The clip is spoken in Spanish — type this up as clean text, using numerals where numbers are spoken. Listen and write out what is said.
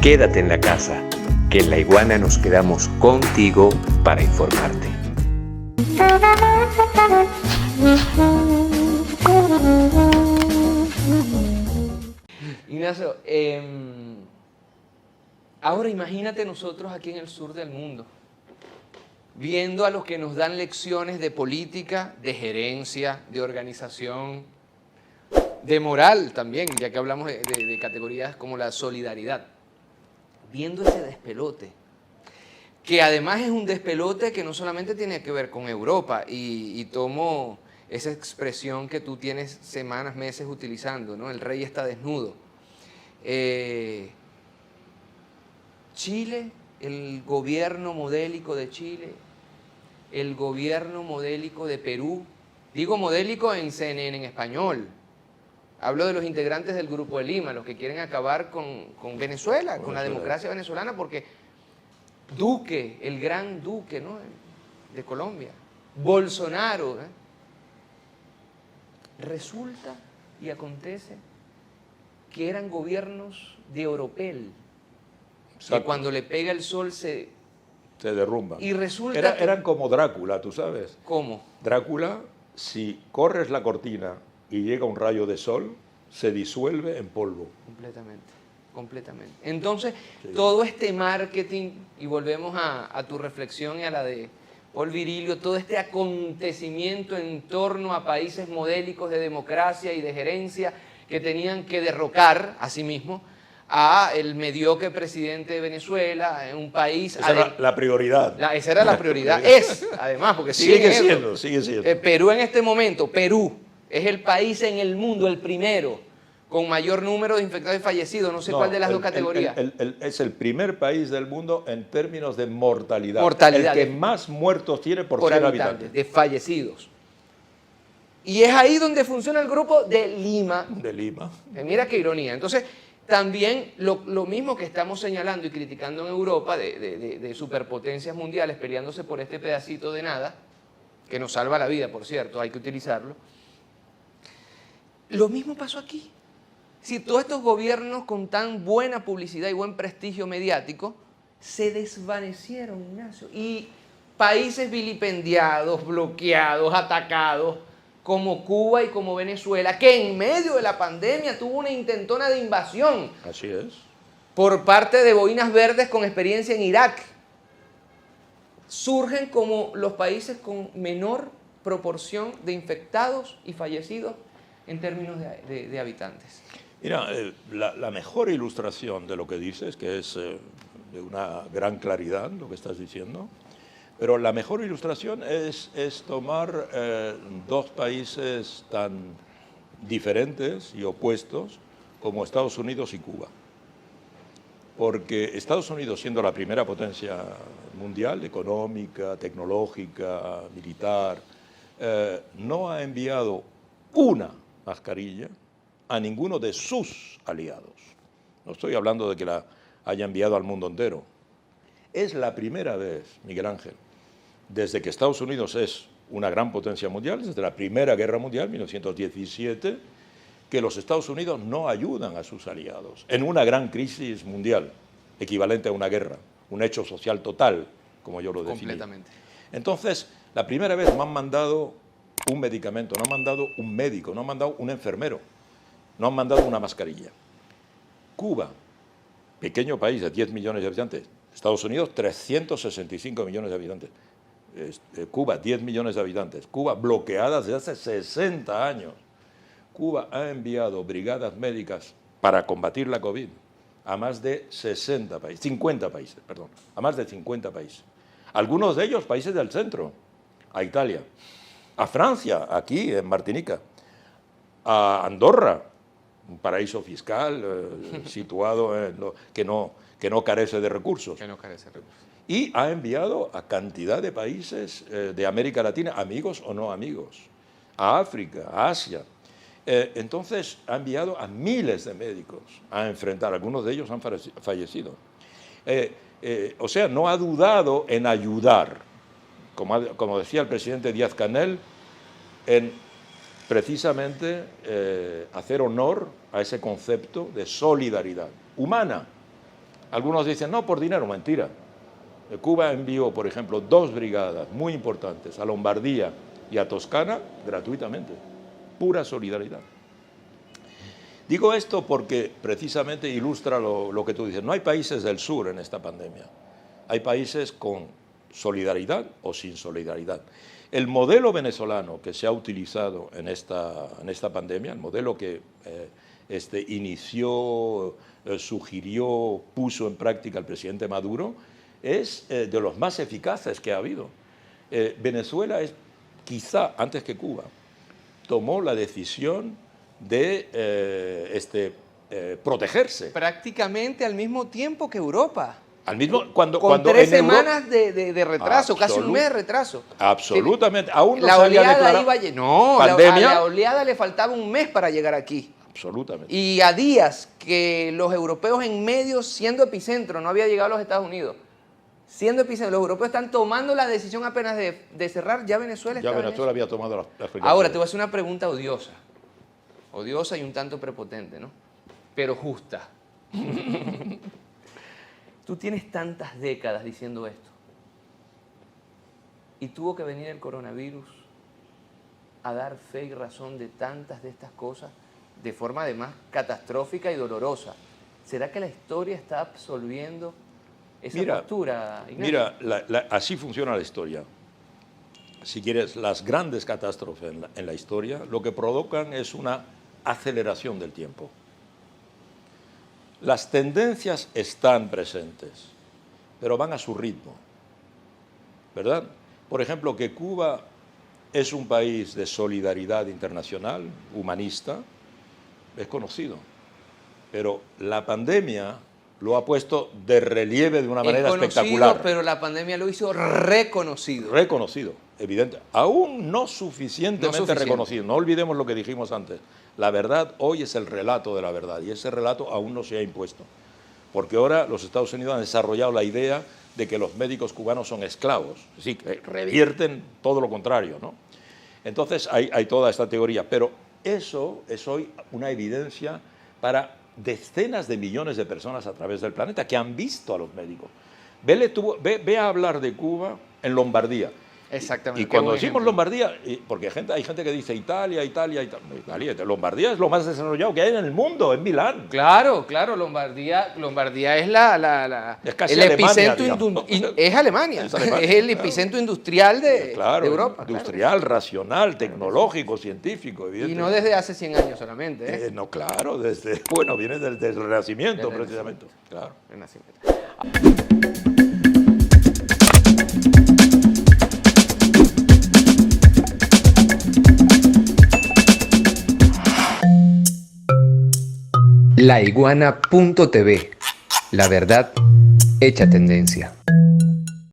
Quédate en la casa, que en La Iguana nos quedamos contigo para informarte. Ignacio, ahora imagínate nosotros aquí en el sur del mundo, viendo a los que nos dan lecciones de política, de gerencia, de organización, de moral también, ya que hablamos de categorías como la solidaridad, viendo ese despelote, que además es un despelote que no solamente tiene que ver con Europa, y tomo esa expresión que tú tienes semanas, meses utilizando, ¿no? El rey está desnudo. Chile, el gobierno modélico de Chile, el gobierno modélico de Perú, digo modélico en CNN en español, hablo de los integrantes del Grupo de Lima, los que quieren acabar con Venezuela, con la democracia venezolana, porque Duque, el gran Duque, ¿no?, de Colombia, Bolsonaro, resulta y acontece que eran gobiernos de oropel, que cuando le pega el sol se derrumban. Y resulta eran como Drácula, ¿tú sabes? ¿Cómo? Drácula, si corres la cortina y llega un rayo de sol, se disuelve en polvo. Completamente, completamente. Entonces, todo este marketing, y volvemos a tu reflexión y a la de Paul Virilio, todo este acontecimiento en torno a países modélicos de democracia y de gerencia que tenían que derrocar a sí mismos a el mediocre presidente de Venezuela, en un país... Esa era la prioridad. Esa era la prioridad. Es, además, porque sigue siendo. Perú en este momento, Perú es el país en el mundo, el primero, con mayor número de infectados y fallecidos, no sé cuál de las dos categorías. Es el primer país del mundo en términos de mortalidad. Mortalidad. El que más muertos tiene por 100 habitantes. De fallecidos. Y es ahí donde funciona el Grupo de Lima. De Lima. Mira qué ironía. Entonces, también lo mismo que estamos señalando y criticando en Europa de superpotencias mundiales peleándose por este pedacito de nada, que nos salva la vida, por cierto, hay que utilizarlo. Lo mismo pasó aquí. Si todos estos gobiernos con tan buena publicidad y buen prestigio mediático se desvanecieron, Ignacio, y países vilipendiados, bloqueados, atacados, como Cuba y como Venezuela, que en medio de la pandemia tuvo una intentona de invasión. Así es. Por parte de boinas verdes con experiencia en Irak. Surgen como los países con menor proporción de infectados y fallecidos en términos de habitantes. Mira, la mejor ilustración de lo que dices, que es de una gran claridad lo que estás diciendo, pero la mejor ilustración es tomar dos países tan diferentes y opuestos como Estados Unidos y Cuba. Porque Estados Unidos, siendo la primera potencia mundial, económica, tecnológica, militar, no ha enviado una mascarilla a ninguno de sus aliados. No estoy hablando de que la haya enviado al mundo entero. Es la primera vez, Miguel Ángel, desde que Estados Unidos es una gran potencia mundial, desde la Primera Guerra Mundial, 1917, que los Estados Unidos no ayudan a sus aliados en una gran crisis mundial, equivalente a una guerra, un hecho social total, como yo lo definí. Completamente. Entonces, la primera vez me han mandado un medicamento, no han mandado un médico, no han mandado un enfermero, no han mandado una mascarilla. Cuba, pequeño país de 10 millones de habitantes, Estados Unidos 365 millones de habitantes, Cuba 10 millones de habitantes, Cuba bloqueada desde hace 60 años. Cuba ha enviado brigadas médicas para combatir la COVID a más de 50 países, perdón, a más de 50 países. Algunos de ellos países del centro, a Italia, a Francia, aquí en Martinica, a Andorra, un paraíso fiscal situado en que no carece de recursos. Y ha enviado a cantidad de países de América Latina, amigos o no amigos, a África, a Asia. Entonces ha enviado a miles de médicos a enfrentar, algunos de ellos han fallecido. O sea, no ha dudado en ayudar, como decía el presidente Díaz-Canel, en precisamente hacer honor a ese concepto de solidaridad humana, Algunos dicen, no, por dinero, mentira. Cuba envió, por ejemplo, 2 brigadas muy importantes a Lombardía y a Toscana gratuitamente. Pura solidaridad. Digo esto porque precisamente ilustra lo que tú dices. No hay países del sur en esta pandemia. Hay países con solidaridad o sin solidaridad. El modelo venezolano que se ha utilizado en esta pandemia, el modelo que inició, sugirió, puso en práctica el presidente Maduro, es de los más eficaces que ha habido. Venezuela es, quizá antes que Cuba, tomó la decisión de protegerse. Prácticamente al mismo tiempo que Europa. Al mismo, Con cuando 3 en Europa, semanas de retraso, casi un mes de retraso. Absolutamente. Aún no La se había oleada declarado iba a no, pandemia. a la oleada le faltaba un mes para llegar aquí. Absolutamente. Y a días que los europeos en medio, siendo epicentro, no había llegado a los Estados Unidos, siendo epicentro, los europeos están tomando la decisión apenas de cerrar, ya Venezuela Ya estaba en Venezuela eso. había tomado las precauciones. Ahora te voy a hacer una pregunta odiosa y un tanto prepotente, ¿no? Pero justa. Tú tienes tantas décadas diciendo esto y tuvo que venir el coronavirus a dar fe y razón de tantas de estas cosas de forma además catastrófica y dolorosa. ¿Será que la historia está absolviendo esa postura, Ignacio? Mira, así funciona la historia. Si quieres, las grandes catástrofes en la historia lo que provocan es una aceleración del tiempo. Las tendencias están presentes, pero van a su ritmo, ¿verdad? Por ejemplo, que Cuba es un país de solidaridad internacional, humanista, es conocido, pero la pandemia lo ha puesto de relieve de una manera espectacular. Pero la pandemia lo hizo reconocido. Reconocido, evidente. Aún no suficientemente reconocido. No olvidemos lo que dijimos antes. La verdad hoy es el relato de la verdad y ese relato aún no se ha impuesto. Porque ahora los Estados Unidos han desarrollado la idea de que los médicos cubanos son esclavos. Sí, revierten todo lo contrario, ¿no? Entonces hay toda esta teoría. Pero eso es hoy una evidencia para decenas de millones de personas a través del planeta que han visto a los médicos. Ve a hablar de Cuba en Lombardía. Exactamente. Y cuando decimos Lombardía, porque hay gente que dice Italia, Lombardía es lo más desarrollado que hay en el mundo, en Milán. Claro, Lombardía es es casi el Alemania, epicentro es Alemania, es el epicentro industrial de Europa. Industrial, racional, tecnológico, científico, evidentemente. Y no desde hace 100 años solamente. No, claro, viene desde el Renacimiento, precisamente. Claro. Laiguana.tv. La verdad hecha tendencia.